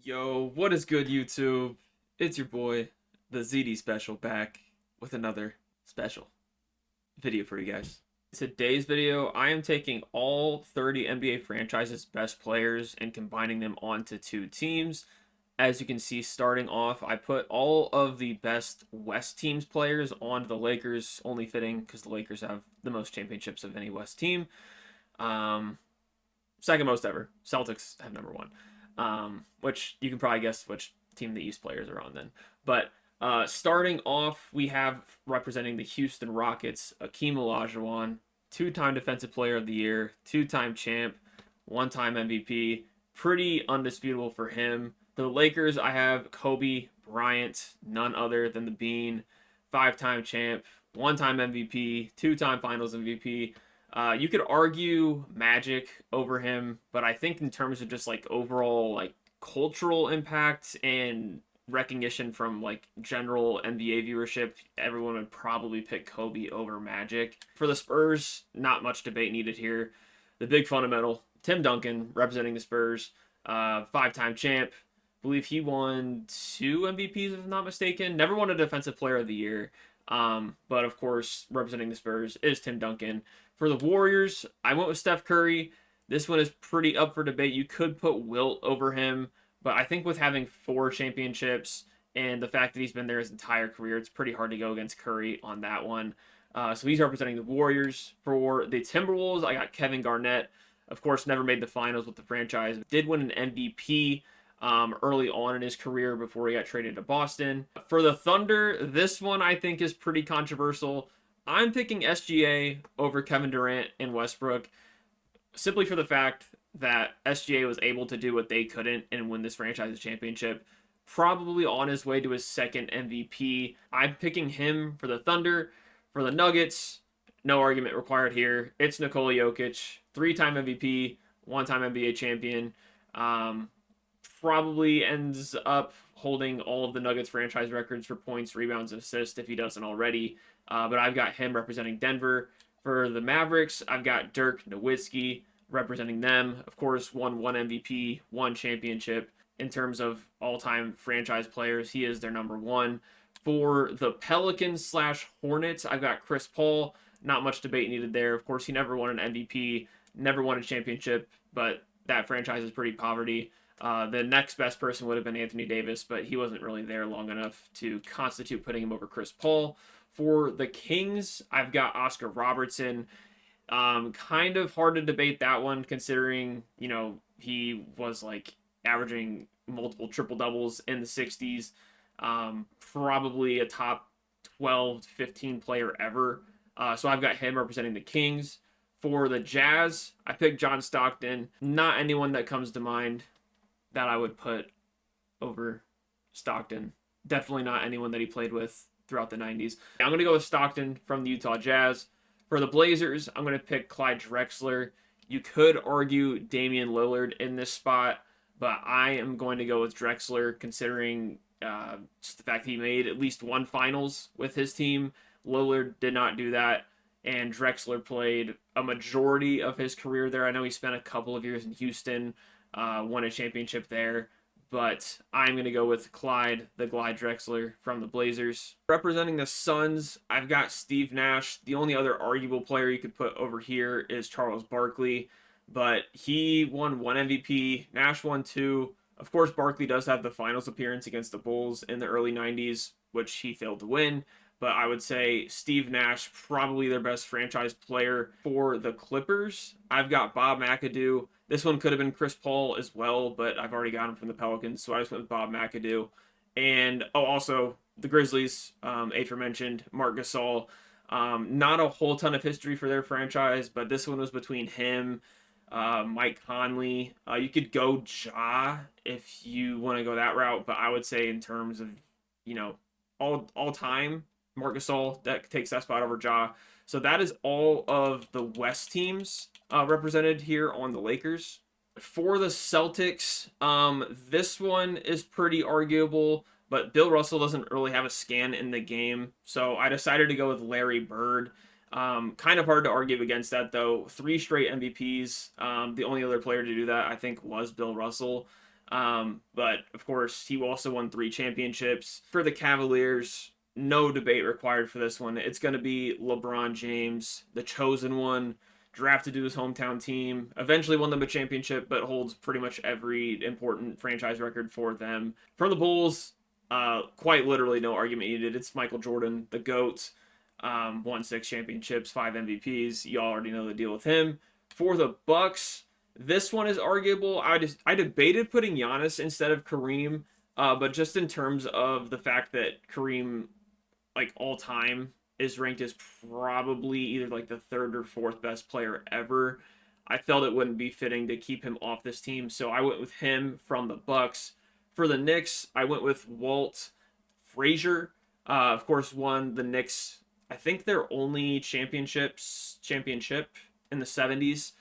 Yo, what is good, YouTube? It's your boy, the ZD Special, back with another special video for you guys. Today's video, I am taking all 30 NBA franchises' best players and combining them onto two teams. As you can see, starting off, I put all of the best West teams players onto the Lakers, only fitting because the Lakers have the most championships of any West team. Second most ever. Celtics have number one. Which you can probably guess which team the East players are on then. But starting off, we have representing the Houston Rockets, Akeem Olajuwon, two-time Defensive Player of the Year, two-time champ, one-time MVP. Pretty undisputable for him. The Lakers, I have Kobe Bryant, none other than the Bean, five-time champ, one-time MVP, two-time Finals MVP. You could argue Magic over him, but I think in terms of just like overall like cultural impact and recognition from like general NBA viewership, everyone would probably pick Kobe over Magic. For the Spurs, not much debate needed here. The big fundamental, Tim Duncan representing the Spurs, five-time champ. I believe he won two MVPs if I'm not mistaken. Never won a Defensive Player of the Year. But of course, representing the Spurs is Tim Duncan. For the Warriors, I went with Steph Curry. This one is pretty up for debate. You could put Wilt over him, but I think with having four championships and the fact that he's been there his entire career, it's pretty hard to go against Curry on that one. So he's representing the Warriors. For the Timberwolves, I got Kevin Garnett. Of course, never made the finals with the franchise. Did win an MVP early on in his career before he got traded to Boston. For the Thunder, this one I think is pretty controversial. I'm picking SGA over Kevin Durant and Westbrook simply for the fact that SGA was able to do what they couldn't and win this franchise championship. Probably on his way to his second MVP. I'm picking him for the Thunder. For the Nuggets, no argument required here. It's Nikola Jokic, three-time MVP, one-time NBA champion. Probably ends up holding all of the Nuggets franchise records for points, rebounds, and assists if he doesn't already. But I've got him representing Denver. For the Mavericks, I've got Dirk Nowitzki representing them. Of course, won one MVP, one championship. In terms of all-time franchise players, he is their number one. For the Pelicans slash Hornets, I've got Chris Paul. Not much debate needed there. Of course, he never won an MVP, never won a championship, but that franchise is pretty poverty. The next best person would have been Anthony Davis, but he wasn't really there long enough to constitute putting him over Chris Paul. For the Kings, I've got Oscar Robertson. Kind of hard to debate that one considering, he was like averaging multiple triple doubles in the 60s. Probably a top 12, 15 player ever. So I've got him representing the Kings. For the Jazz, I picked John Stockton. Not anyone that comes to mind that I would put over Stockton. Definitely not anyone that he played with throughout the 90s. I'm going to go with Stockton from the Utah Jazz. For the Blazers, I'm going to pick Clyde Drexler. You could argue Damian Lillard in this spot, but I am going to go with Drexler considering just the fact that he made at least one finals with his team. Lillard did not do that, and Drexler played a majority of his career there. I know he spent a couple of years in Houston, won a championship there, but I'm going to go with Clyde, the Glide Drexler from the Blazers. Representing the Suns, I've got Steve Nash. The only other arguable player you could put over here is Charles Barkley, but he won one MVP, Nash won two. Of course, Barkley does have the finals appearance against the Bulls in the early 90s, which he failed to win. But I would say Steve Nash, probably their best franchise player. For the Clippers, I've got Bob McAdoo. This one could have been Chris Paul as well, but I've already got him from the Pelicans, so I just went with Bob McAdoo. And, also, the Grizzlies, aforementioned, Marc Gasol. Not a whole ton of history for their franchise, but this one was between him, Mike Conley. You could go Ja if you want to go that route, but I would say in terms of, all time, Marc Gasol that takes that spot over Ja. So that is all of the West teams represented here on the Lakers. For the Celtics, this one is pretty arguable, but Bill Russell doesn't really have a scan in the game, so I decided to go with Larry Bird. Kind of hard to argue against that, though. 3 straight MVPs. The only other player to do that, I think, was Bill Russell. But of course, he also won 3 championships. For the Cavaliers, no debate required for this one. It's going to be LeBron James, the chosen one, drafted to his hometown team, eventually won them a championship, but holds pretty much every important franchise record for them. From the Bulls, quite literally no argument needed. It's Michael Jordan, the GOAT. Won 6 championships, 5 MVPs. Y'all already know the deal with him. For the Bucks, this one is arguable. I debated putting Giannis instead of Kareem, but just in terms of the fact that Kareem, like all time, is ranked as probably either like the third or fourth best player ever, I felt it wouldn't be fitting to keep him off this team, so I went with him from the Bucks. For the Knicks, I went with Walt Frazier. Of course, won the Knicks, I think their only championship in the 70s.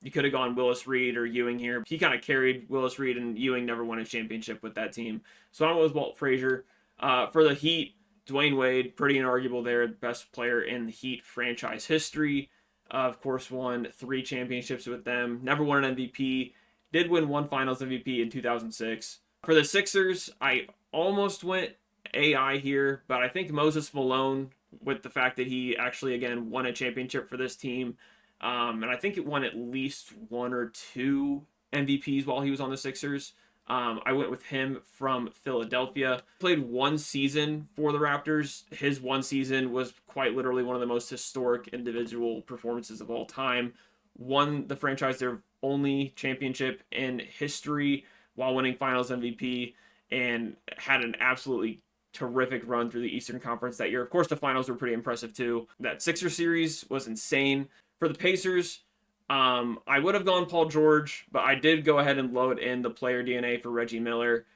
You could have gone Willis Reed or Ewing here. He kind of carried Willis Reed, and Ewing never won a championship with that team. So I went with Walt Frazier. For the Heat, Dwayne Wade, pretty inarguable there, best player in the Heat franchise history. Of course, won 3 championships with them. Never won an MVP. Did win 1 Finals MVP in 2006. For the Sixers, I almost went AI here, but I think Moses Malone, with the fact that he actually, again, won a championship for this team, and I think it won at least 1 or 2 MVPs while he was on the Sixers. I went with him from Philadelphia. Played 1 season for the Raptors. His 1 season was quite literally one of the most historic individual performances of all time. Won the franchise their only championship in history while winning Finals MVP, and had an absolutely terrific run through the Eastern Conference that year. Of course, the finals were pretty impressive too. That Sixer series was insane. For the Pacers, I would have gone Paul George, but I did go ahead and load in the player DNA for Reggie Miller.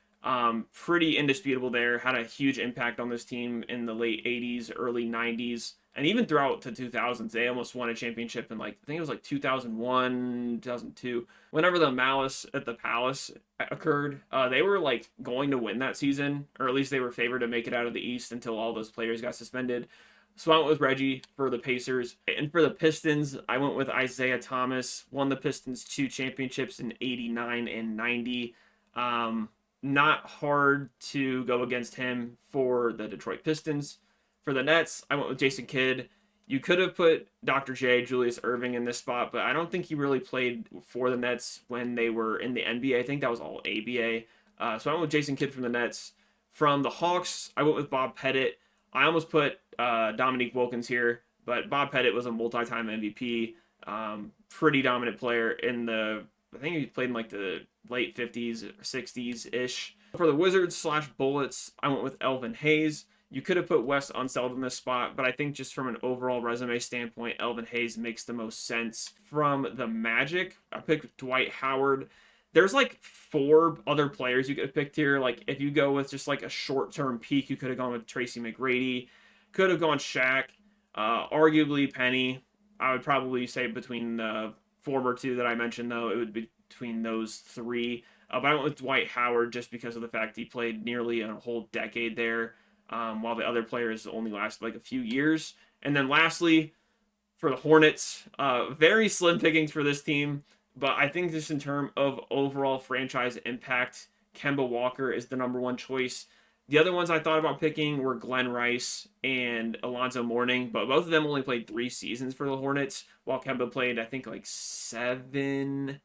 Pretty indisputable there. Had a huge impact on this team in the late 80s, early 90s, and even throughout the 2000s. They almost won a championship in, like, I think it was like 2001, 2002. Whenever the Malice at the Palace occurred, they were like going to win that season, or at least they were favored to make it out of the East until all those players got suspended. So I went with Reggie for the Pacers. And for the Pistons, I went with Isaiah Thomas. Won the Pistons 2 championships in 89 and 90. Not hard to go against him for the Detroit Pistons. For the Nets, I went with Jason Kidd. You could have put Dr. J, Julius Erving, in this spot, but I don't think he really played for the Nets when they were in the NBA. I think that was all ABA. So I went with Jason Kidd from the Nets. From the Hawks, I went with Bob Pettit. I almost put Dominique Wilkins here, but Bob Pettit was a multi-time MVP. Pretty dominant player in the, I think he played in like the late 50s or 60s-ish. For the Wizards/Bullets, I went with Elvin Hayes. You could have put Wes Unseld in this spot, but I think just from an overall resume standpoint, Elvin Hayes makes the most sense. From the Magic, I picked Dwight Howard. There's like 4 other players you could have picked here. Like, if you go with just like a short-term peak, you could have gone with Tracy McGrady. Could have gone Shaq. Arguably Penny. I would probably say between the former 2 that I mentioned, though, it would be between those 3. But I went with Dwight Howard just because of the fact he played nearly a whole decade there, while the other players only lasted like a few years. And then lastly, for the Hornets, very slim pickings for this team. But I think just in terms of overall franchise impact, Kemba Walker is the number 1 choice. The other ones I thought about picking were Glenn Rice and Alonzo Mourning, but both of them only played 3 seasons for the Hornets, while Kemba played, I think, like 7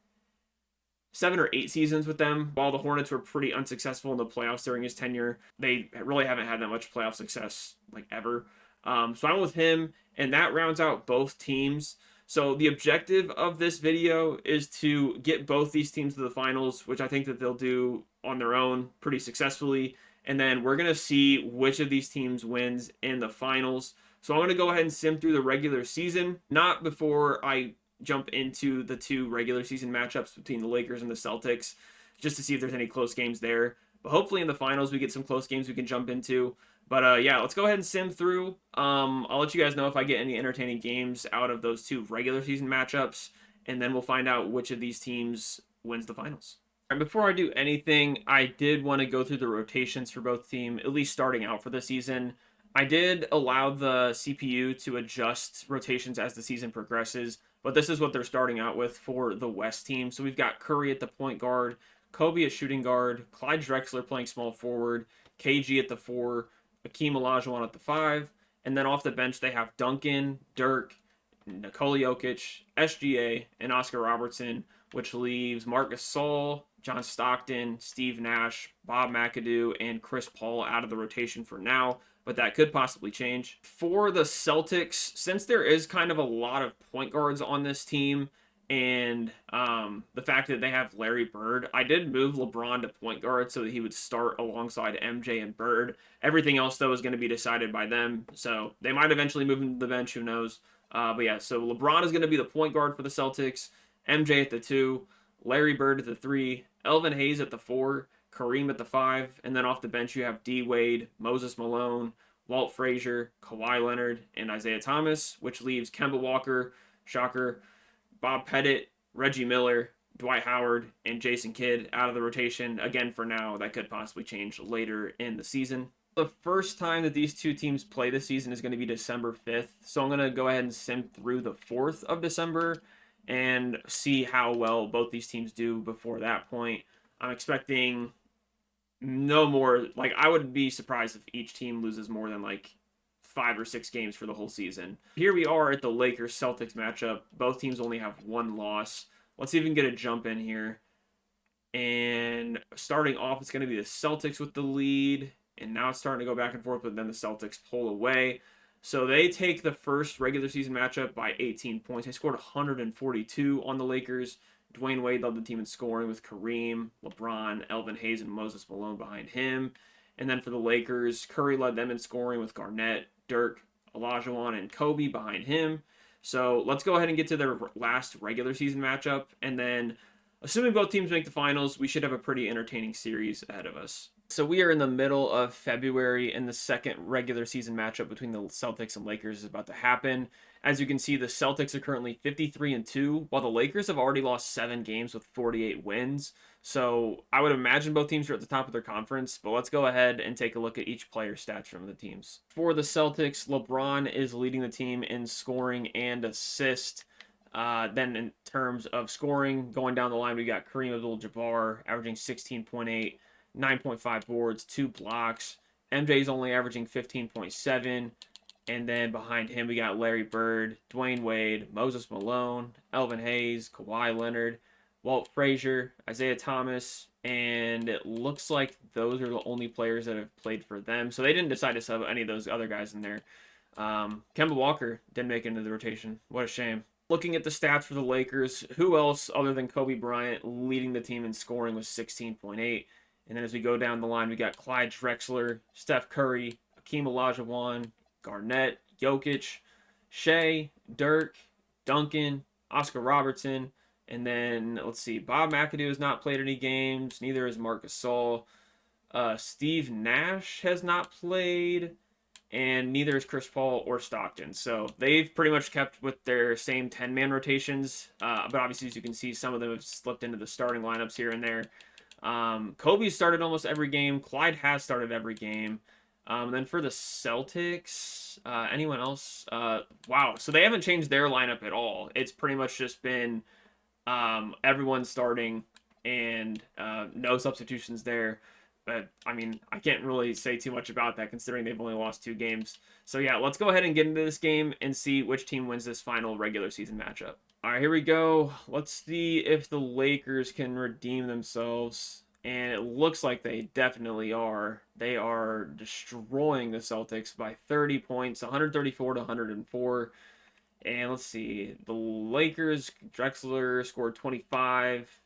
or 8 seasons with them. While the Hornets were pretty unsuccessful in the playoffs during his tenure, they really haven't had that much playoff success, like, ever. So I went with him, and that rounds out both teams. So the objective of this video is to get both these teams to the finals, which I think that they'll do on their own pretty successfully. And then we're going to see which of these teams wins in the finals. So I'm going to go ahead and sim through the regular season, not before I jump into the 2 regular season matchups between the Lakers and the Celtics, just to see if there's any close games there. But hopefully in the finals we get some close games we can jump into. But yeah, let's go ahead and sim through. I'll let you guys know if I get any entertaining games out of those 2 regular season matchups, and then we'll find out which of these teams wins the finals. And before I do anything, I did want to go through the rotations for both teams, at least starting out for the season. I did allow the CPU to adjust rotations as the season progresses, but this is what they're starting out with for the West team. So we've got Curry at the point guard, Kobe at shooting guard, Clyde Drexler playing small forward, KG at the 4, Akeem Olajuwon at the 5, and then off the bench they have Duncan, Dirk, Nikola Jokic, SGA, and Oscar Robertson, which leaves Marc Gasol, John Stockton, Steve Nash, Bob McAdoo, and Chris Paul out of the rotation for now, but that could possibly change. For the Celtics, since there is kind of a lot of point guards on this team, and the fact that they have Larry Bird, I did move LeBron to point guard so that he would start alongside MJ and Bird. Everything else, though, is going to be decided by them, so they might eventually move him to the bench, who knows. But yeah, so LeBron is going to be the point guard for the Celtics, MJ at the 2, Larry Bird at the 3, Elvin Hayes at the 4, Kareem at the 5, and then off the bench you have D Wade, Moses Malone, Walt Frazier, Kawhi Leonard, and Isaiah Thomas, which leaves Kemba Walker, shocker, Bob Pettit, Reggie Miller, Dwight Howard, and Jason Kidd out of the rotation. Again, for now, that could possibly change later in the season. The first time that these two teams play this season is going to be December 5th. So I'm going to go ahead and sim through the 4th of December and see how well both these teams do before that point. I'm expecting no more, like, I would be surprised if each team loses more than like 5 or 6 games for the whole season. Here we are at the Lakers-Celtics matchup. Both teams only have 1 loss. Let's see if we can get a jump in here. And starting off, it's going to be the Celtics with the lead. And now it's starting to go back and forth, but then the Celtics pull away. So they take the first regular season matchup by 18 points. They scored 142 on the Lakers. Dwayne Wade led the team in scoring with Kareem, LeBron, Elvin Hayes, and Moses Malone behind him. And then for the Lakers, Curry led them in scoring with Garnett, Dirk, Olajuwon, and Kobe behind him. So let's go ahead and get to their last regular season matchup. And then, assuming both teams make the finals, we should have a pretty entertaining series ahead of us. So we are in the middle of February, and the second regular season matchup between the Celtics and Lakers is about to happen. As you can see, the Celtics are currently 53-2, while the Lakers have already lost 7 games with 48 wins. So I would imagine both teams are at the top of their conference, but let's go ahead and take a look at each player's stats from the teams. For the Celtics, LeBron is leading the team in scoring and assist. Then in terms of scoring, going down the line, we got Kareem Abdul-Jabbar averaging 16.8, 9.5 boards, 2 blocks. MJ's only averaging 15.7. And then behind him, we got Larry Bird, Dwayne Wade, Moses Malone, Elvin Hayes, Kawhi Leonard, Walt Frazier, Isaiah Thomas, and it looks like those are the only players that have played for them. So they didn't decide to sub any of those other guys in there. Kemba Walker didn't make it into the rotation. What a shame. Looking at the stats for the Lakers, who else other than Kobe Bryant leading the team in scoring was 16.8. And then as we go down the line, we got Clyde Drexler, Steph Curry, Akeem Olajuwon, Garnett, Jokic, Shea, Dirk, Duncan, Oscar Robertson, and then, let's see, Bob McAdoo has not played any games. Neither has Marc Gasol. Steve Nash has not played, and neither is Chris Paul or Stockton. So they've pretty much kept with their same 10-man rotations, but obviously, as you can see, some of them have slipped into the starting lineups here and there. Kobe started almost every game. Clyde has started every game. Then for the Celtics, anyone else? Wow, so they haven't changed their lineup at all. It's pretty much just been everyone starting and no substitutions there. But, I mean, I can't really say too much about that considering they've only lost 2 games. So, yeah, let's go ahead and get into this game and see which team wins this final regular season matchup. All right, here we go. Let's see if the Lakers can redeem themselves. And it looks like they definitely are. They are destroying the Celtics by 30 points, 134 to 104. And let's see. The Lakers, Drexler scored 25.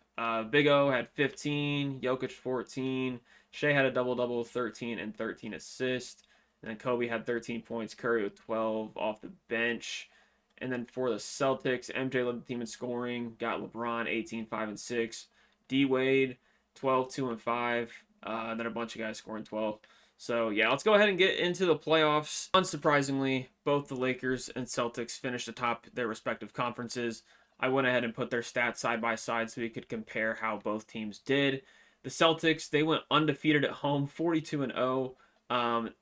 Big O had 15. Jokic 14. Shea had a double-double, 13 and 13 assists. And then Kobe had 13 points. Curry with 12 off the bench. And then for the Celtics, MJ led the team in scoring. Got LeBron 18, 5 and 6. D Wade 12, 2 and 5. Then a bunch of guys scoring 12. So, yeah, let's go ahead and get into the playoffs. Unsurprisingly, both the Lakers and Celtics finished atop their respective conferences. I went ahead and put their stats side by side so we could compare how both teams did. The Celtics, they went undefeated at home, 42-0,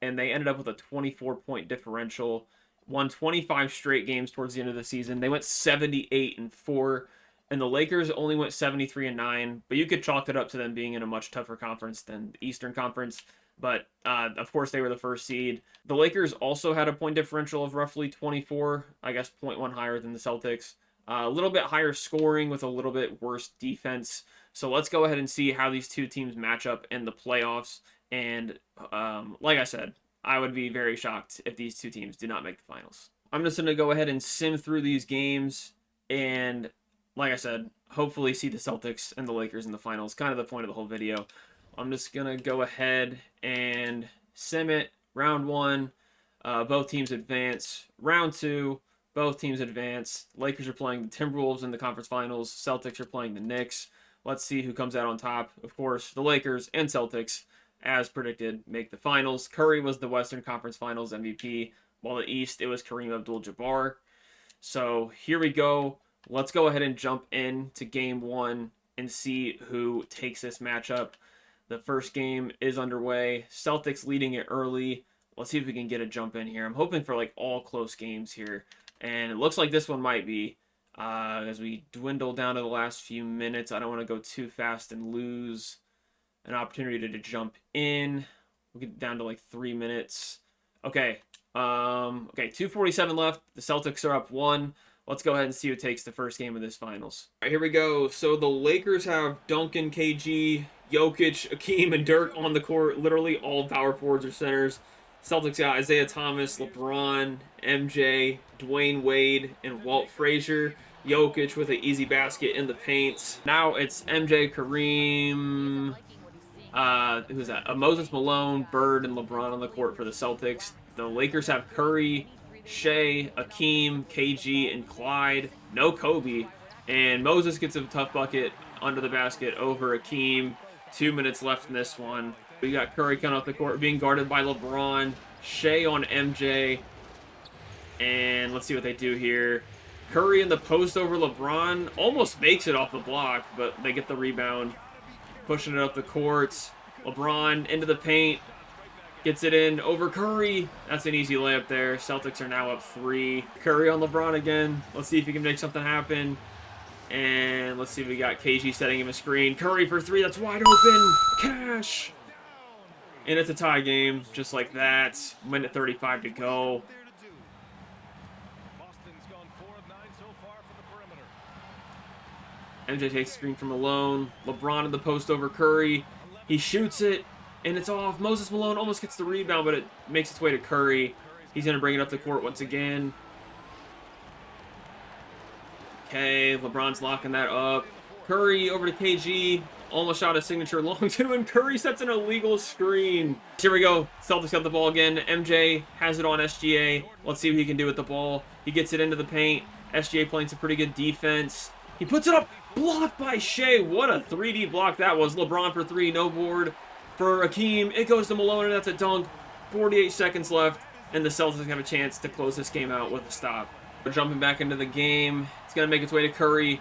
and they ended up with a 24-point differential. Won 25 straight games towards the end of the season. They went 78-4. And the Lakers only went 73-9, but you could chalk it up to them being in a much tougher conference than the Eastern Conference. But of course, they were the first seed. The Lakers also had a point differential of roughly 24, I guess 0.1 higher than the Celtics. A little bit higher scoring with a little bit worse defense. So let's go ahead and see how these two teams match up in the playoffs. And like I said, I would be very shocked if these two teams do not make the finals. I'm just going to go ahead and sim through these games. And like I said, hopefully see the Celtics and the Lakers in the finals. Kind of the point of the whole video. I'm just going to go ahead and sim it. Round 1, both teams advance. Round 2, both teams advance. Lakers are playing the Timberwolves in the conference finals. Celtics are playing the Knicks. Let's see who comes out on top. Of course, the Lakers and Celtics, as predicted, make the finals. Curry was the Western Conference Finals MVP, while the East, it was Kareem Abdul-Jabbar. So here we go. Let's go ahead and jump into Game 1 and see who takes this matchup. The first game is underway. Celtics leading it early. Let's see if we can get a jump in here. I'm hoping for like all close games here. And it looks like this one might be. As we dwindle down to the last few minutes, I don't want to go too fast and lose an opportunity to jump in. We'll get down to like 3 minutes. Okay. Okay, 2:47 left. The Celtics are up 1. Let's go ahead and see who takes the first game of this finals. All right, here we go. So the Lakers have Duncan, KG, Jokic, Akeem, and Dirk on the court. Literally all power forwards or centers. Celtics got Isaiah Thomas, LeBron, MJ, Dwayne Wade, and Walt Frazier. Jokic with an easy basket in the paint. Now it's MJ, Kareem, who's that? Moses Malone, Bird, and LeBron on the court for the Celtics. The Lakers have Curry, Shea, Akeem, KG, and Clyde. No Kobe. And Moses gets a tough bucket under the basket over Akeem. 2 minutes left in this one. We got Curry coming off the court, being guarded by LeBron. Shea on MJ. And let's see what they do here. Curry in the post over LeBron. Almost makes it off the block, but they get the rebound. Pushing it up the court. LeBron into the paint. Gets it in over Curry. That's an easy layup there. Celtics are now up 3. Curry on LeBron again. Let's see if he can make something happen. And let's see if we got KG setting him a screen. Curry for 3. That's wide open. Cash. And it's a tie game, just like that. Minute 35 to go. MJ takes a screen from Malone. LeBron in the post over Curry. He shoots it, and it's off. Moses Malone almost gets the rebound, but it makes its way to Curry. He's going to bring it up the court once again. Okay, LeBron's locking that up. Curry over to KG. Almost shot a signature long two, and Curry sets an illegal screen. Here we go. Celtics got the ball again. MJ has it on SGA. Let's see what he can do with the ball. He gets it into the paint. SGA playing some pretty good defense. He puts it up. Blocked by Shea. What a 3D block that was. LeBron for 3. No board for Akeem. It goes to Malone, and that's a dunk. 48 seconds left, and the Celtics have a chance to close this game out with a stop. We're jumping back into the game. It's going to make its way to Curry.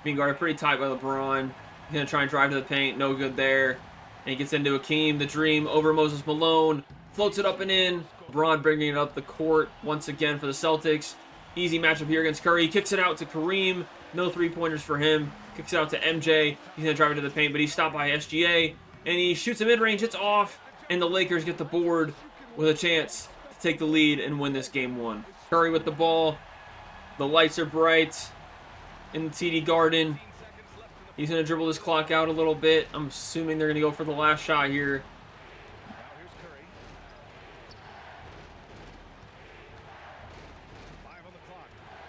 Being guarded pretty tight by LeBron. He's going to try and drive to the paint. No good there. And he gets into Akeem, the dream, over Moses Malone. Floats it up and in. LeBron bringing it up the court once again for the Celtics. Easy matchup here against Curry. He kicks it out to Kareem. No three-pointers for him. Kicks it out to MJ. He's going to drive it to the paint, but he's stopped by SGA. And he shoots a mid-range. It's off. And the Lakers get the board with a chance to take the lead and win this game 1. Curry with the ball. The lights are bright in the TD Garden. He's going to dribble this clock out a little bit. I'm assuming they're going to go for the last shot here.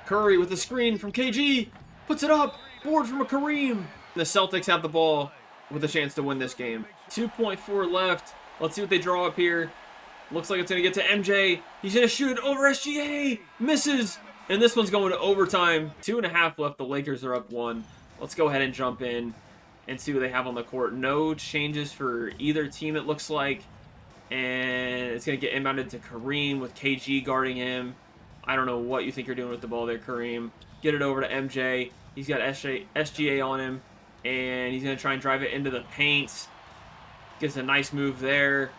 Curry with the screen from KG. Puts it up. Board from a Kareem. The Celtics have the ball with a chance to win this game. 2.4 left. Let's see what they draw up here. Looks like it's going to get to MJ. He's going to shoot it over SGA. Misses. And this one's going to overtime. 2.5 left. The Lakers are up 1. Let's go ahead and jump in and see what they have on the court. No changes for either team, it looks like. And it's going to get inbounded to Kareem with KG guarding him. I don't know what you think you're doing with the ball there, Kareem. Get it over to MJ. He's got SGA on him. And he's going to try and drive it into the paint. Gets a nice move there.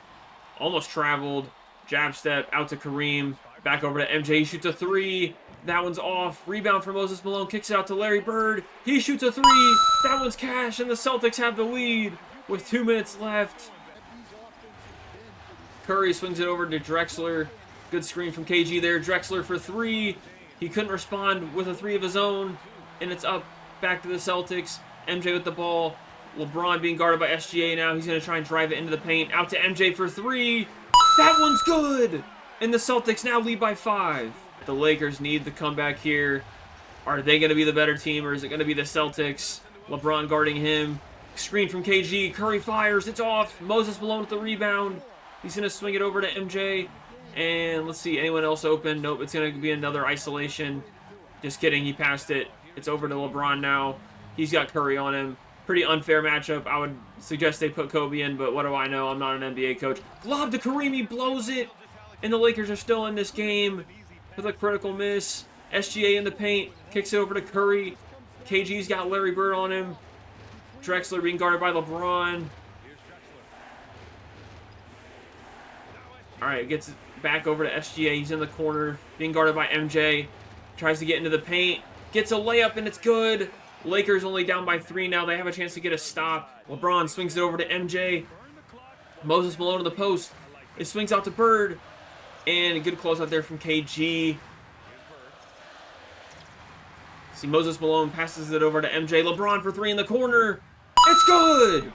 Almost traveled. Jab step out to Kareem. Back over to MJ. He shoots a three. That one's off. Rebound for Moses Malone. Kicks it out to Larry Bird. He shoots a three. That one's cash, and the Celtics have the lead with 2 minutes left. Curry swings it over to Drexler. Good screen from KG there. Drexler for three. He couldn't respond with a three of his own, and it's up back to the Celtics. MJ with the ball. LeBron being guarded by SGA now. He's going to try and drive it into the paint. Out to MJ for three. That one's good! And the Celtics now lead by 5. The Lakers need the comeback here. Are they going to be the better team, or is it going to be the Celtics? LeBron guarding him. Screen from KG. Curry fires. It's off. Moses Malone with the rebound. He's going to swing it over to MJ. And let's see, anyone else open? Nope, it's going to be another isolation. Just kidding, he passed it. It's over to LeBron now. He's got Curry on him. Pretty unfair matchup. I would suggest they put Kobe in, but what do I know? I'm not an NBA coach. Lob to Kareem, he blows it. And the Lakers are still in this game with a critical miss. SGA in the paint, kicks it over to Curry. KG's got Larry Bird on him. Drexler being guarded by LeBron. All right, gets it back over to SGA. He's in the corner, being guarded by MJ. Tries to get into the paint. Gets a layup, and it's good. Lakers only down by 3 now. They have a chance to get a stop. LeBron swings it over to MJ. Moses Malone in the post. It swings out to Bird. And a good closeout there from KG. See, Moses Malone passes it over to MJ. LeBron for 3 in the corner. It's good!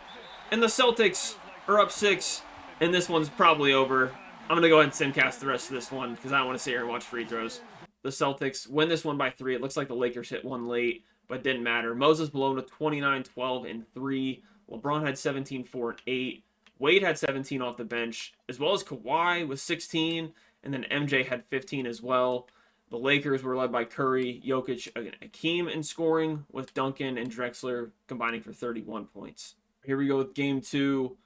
And the Celtics are up 6. And this one's probably over. I'm going to go ahead and simcast the rest of this one because I don't want to sit here and watch free throws. The Celtics win this one by 3. It looks like the Lakers hit one late, but it didn't matter. Moses Malone with 29, 12, and 3. LeBron had 17, 4, and 8. Wade had 17 off the bench, as well as Kawhi with 16, and then MJ had 15 as well. The Lakers were led by Curry, Jokic, and Hakeem in scoring, with Duncan and Drexler combining for 31 points. Here we go with Game 2.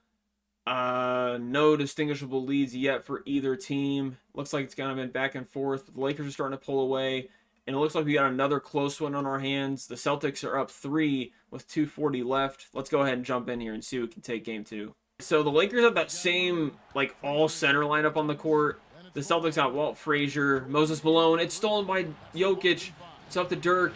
No distinguishable leads yet for either team. Looks like it's kind of been back and forth. But the Lakers are starting to pull away, and it looks like we got another close one on our hands. The Celtics are up 3 with 2:40 left. Let's go ahead and jump in here and see who can take Game 2. So the Lakers have that same, like, all-center lineup on the court. The Celtics got Walt Frazier, Moses Malone. It's stolen by Jokic. It's up to Dirk.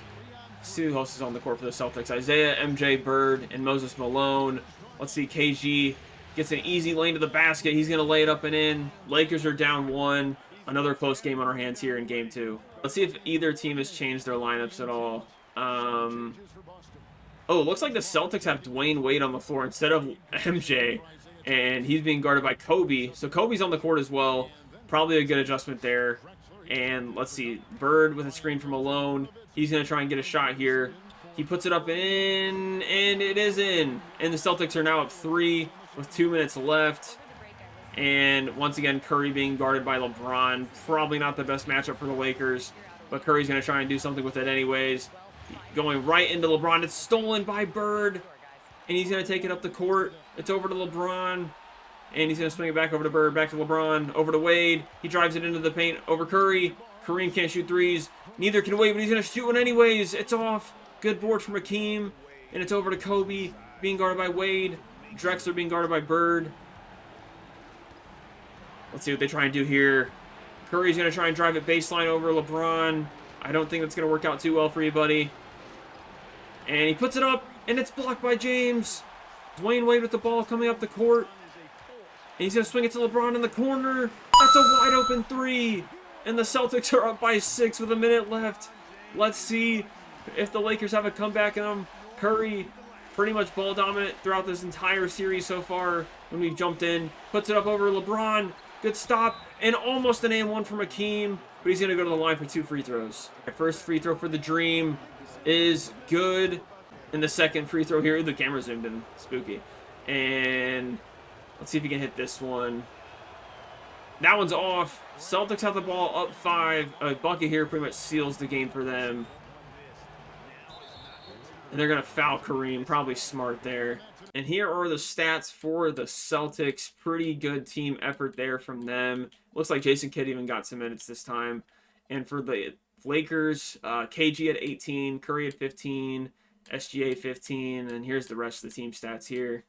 Let's see who else is on the court for the Celtics. Isaiah, MJ, Bird, and Moses Malone. Let's see, KG gets an easy lane to the basket. He's going to lay it up and in. Lakers are down 1. Another close game on our hands here in Game 2. Let's see if either team has changed their lineups at all. Oh, it looks like the Celtics have Dwayne Wade on the floor instead of MJ. And he's being guarded by Kobe. So Kobe's on the court as well. Probably a good adjustment there. And let's see. Bird with a screen from Malone. He's going to try and get a shot here. He puts it up in, and it is in. And the Celtics are now up 3 with 2 minutes left. And once again, Curry being guarded by LeBron. Probably not the best matchup for the Lakers. But Curry's going to try and do something with it anyways. Going right into LeBron. It's stolen by Bird. And he's going to take it up the court. It's over to LeBron. And he's going to swing it back over to Bird. Back to LeBron. Over to Wade. He drives it into the paint. Over Curry. Kareem can't shoot threes. Neither can Wade, but he's going to shoot one anyways. It's off. Good board from Hakeem. And it's over to Kobe. Being guarded by Wade. Drexler being guarded by Bird. Let's see what they try and do here. Curry's going to try and drive it baseline over LeBron. I don't think that's going to work out too well for you, buddy. And he puts it up, and it's blocked by James. Dwayne Wade with the ball coming up the court. And he's going to swing it to LeBron in the corner. That's a wide open 3. And the Celtics are up by 6 with a minute left. Let's see if the Lakers have a comeback in them. Curry, pretty much ball dominant throughout this entire series so far when we've jumped in. Puts it up over LeBron. Good stop. And almost an and one from Hakeem. But he's going to go to the line for 2 free throws. First free throw for the Dream is good. And the second free throw here, the camera zoomed in. Spooky. And let's see if he can hit this one. That one's off. Celtics have the ball up 5. A bucket here pretty much seals the game for them. And they're going to foul Kareem. Probably smart there. And here are the stats for the Celtics. Pretty good team effort there from them. Looks like Jason Kidd even got some minutes this time. And for the Lakers, KG had 18, Curry had 15, SGA 15, and here's the rest of the team stats here.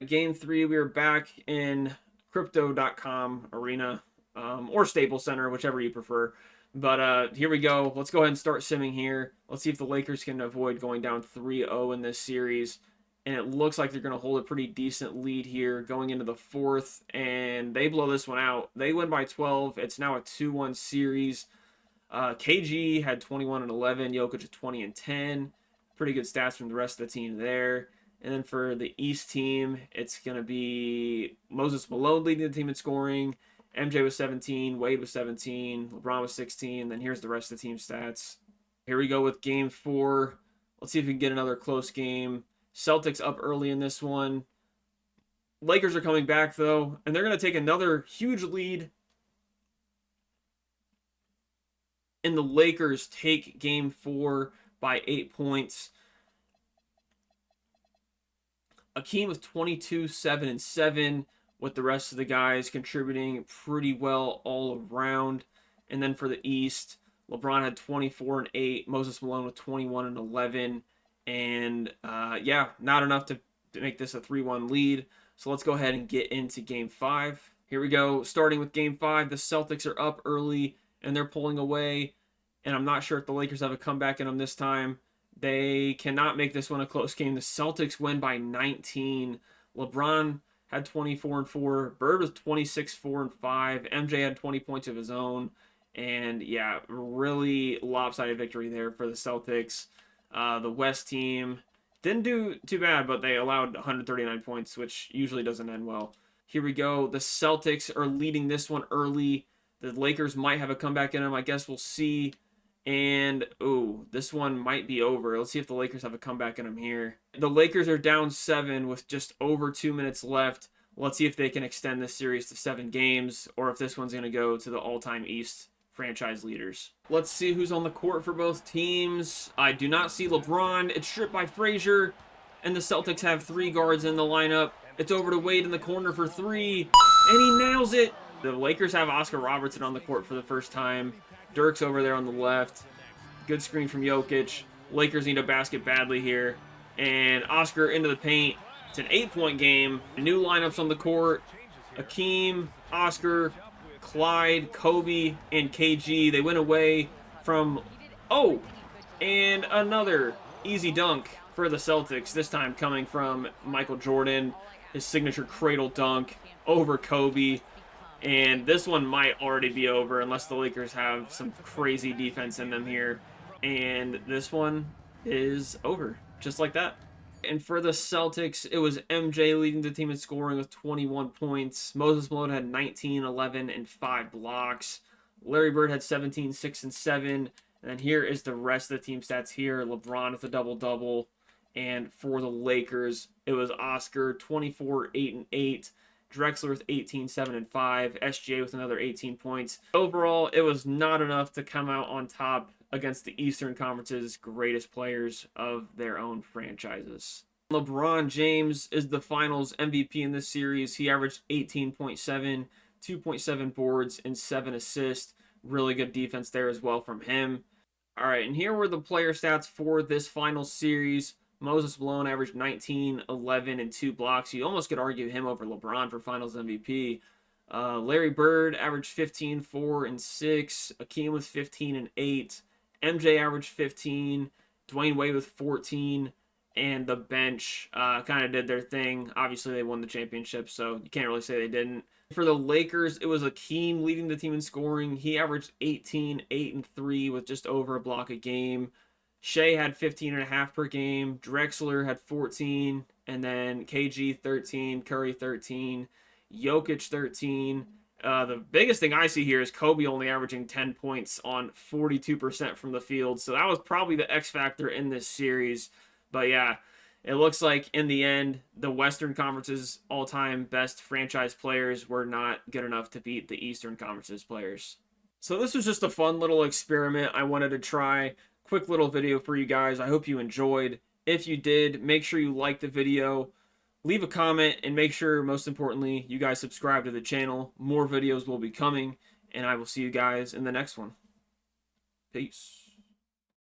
Game 3, we were back in Crypto.com arena. or Staples Center, whichever you prefer. But here we go. Let's go ahead and start simming here. Let's see if the Lakers can avoid going down 3-0 in this series. And it looks like they're going to hold a pretty decent lead here going into the fourth. And they blow this one out. They win by 12. It's now a 2-1 series. KG had 21 and 11. Jokic at 20 and 10. Pretty good stats from the rest of the team there. And then for the East team, it's going to be Moses Malone leading the team in scoring. MJ was 17. Wade was 17. LeBron was 16. Then here's the rest of the team stats. Here we go with game 4. Let's see if we can get another close game. Celtics up early in this one. Lakers are coming back, though, and they're going to take another huge lead. And the Lakers take game 4 by 8 points. Akeem with 22, 7, and 7, with the rest of the guys contributing pretty well all around. And then for the East, LeBron had 24 and 8, Moses Malone with 21 and 11. And yeah, not enough to make this a 3-1 lead. So let's go ahead and get into game 5. Here we go. Starting with game 5, the Celtics are up early and they're pulling away. And I'm not sure if the Lakers have a comeback in them this time. They cannot make this one a close game. The Celtics win by 19. LeBron had 24 and 4. Bird was 26, 4 and 5. MJ had 20 points of his own. And yeah, really lopsided victory there for the Celtics. The West team didn't do too bad, but they allowed 139 points, which usually doesn't end well. Here we go. The Celtics are leading this one early. The Lakers might have a comeback in them. I guess we'll see. And, ooh, this one might be over. Let's see if the Lakers have a comeback in them here. The Lakers are down 7 with just over 2 minutes left. Let's see if they can extend this series to 7 games, or if this one's going to go to the all-time East franchise leaders. Let's see who's on the court for both teams. I do not see LeBron. It's stripped by Frazier, and the Celtics have 3 guards in the lineup. It's over to Wade in the corner for 3, and he nails it. The Lakers have Oscar Robertson on the court for the first time. Dirk's over there on the left. Good screen from Jokic. Lakers need a basket badly here. And Oscar into the paint. It's an 8-point game. New lineups on the court. Akeem, Oscar, Clyde, Kobe, and KG. They went away from... Oh! And another easy dunk for the Celtics. This time coming from Michael Jordan. His signature cradle dunk over Kobe. And this one might already be over unless the Lakers have some crazy defense in them here. And this one is over, just like that. And for the Celtics, it was MJ leading the team in scoring with 21 points. Moses Malone had 19, 11, and 5 blocks. Larry Bird had 17, 6, and 7. And then here is the rest of the team stats here. LeBron with a double-double. And for the Lakers, it was Oscar, 24, 8, and 8. Drexler with 18, 7, and 5. SGA with another 18 points. Overall, it was not enough to come out on top against the Eastern Conference's greatest players of their own franchises. LeBron James is the finals MVP in this series. He averaged 18.7, 2.7 boards, and 7 assists. Really good defense there as well from him. All right, and here were the player stats for this final series. Moses Malone averaged 19, 11, and 2 blocks. You almost could argue him over LeBron for Finals MVP. Larry Bird averaged 15, 4, and 6. Akeem with 15 and 8. MJ averaged 15. Dwayne Wade with 14. And the bench kind of did their thing. Obviously, they won the championship, so you can't really say they didn't. For the Lakers, it was Akeem leading the team in scoring. He averaged 18, 8, and 3 with just over a block a game. Shea had 15.5 per game. Drexler had 14. And then KG 13. Curry 13. Jokic 13. The biggest thing I see here is Kobe only averaging 10 points on 42% from the field. So that was probably the X factor in this series. But yeah, it looks like in the end, the Western Conference's all-time best franchise players were not good enough to beat the Eastern Conference's players. So this was just a fun little experiment I wanted to try. Quick little video for you guys. I hope you enjoyed. If you did, make sure you like the video, leave a comment, and make sure, most importantly, you guys subscribe to the channel. More videos will be coming, and I will see you guys in the next one. Peace.